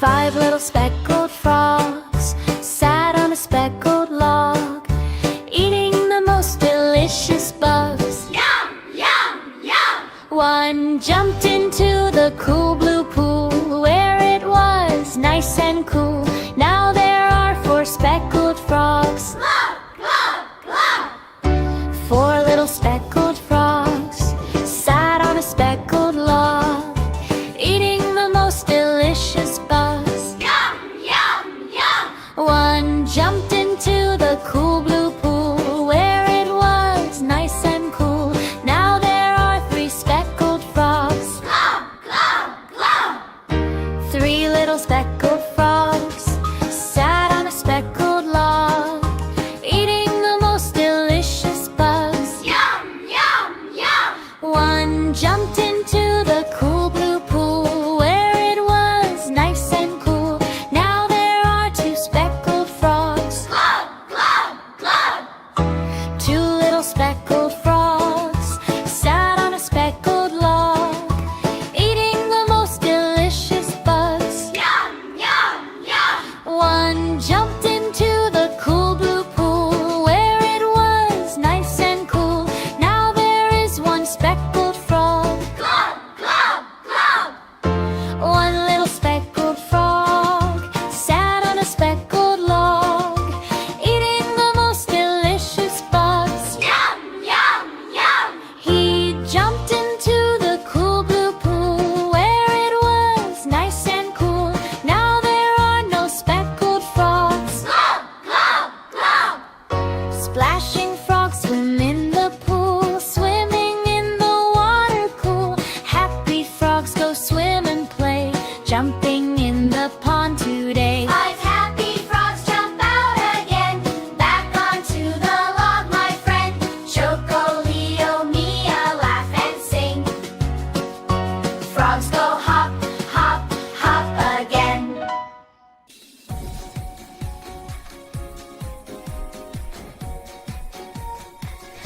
5 little speckled frogs sat on a speckled log, eating the most delicious bugs. Yum, yum, yum! One jumped into the cool blue pool, where it was nice and cool. Now there are 4 speckled frogs. Glub, glub, glub! 4 little speckled frogs sat on a speckled log, eating the most delicious bugs. Yum, yum, yum! One jumped into the cool blue pool, where it was nice and cool. Now there are 3 speckled frogs. Glub, glub, glub! 3 little speckled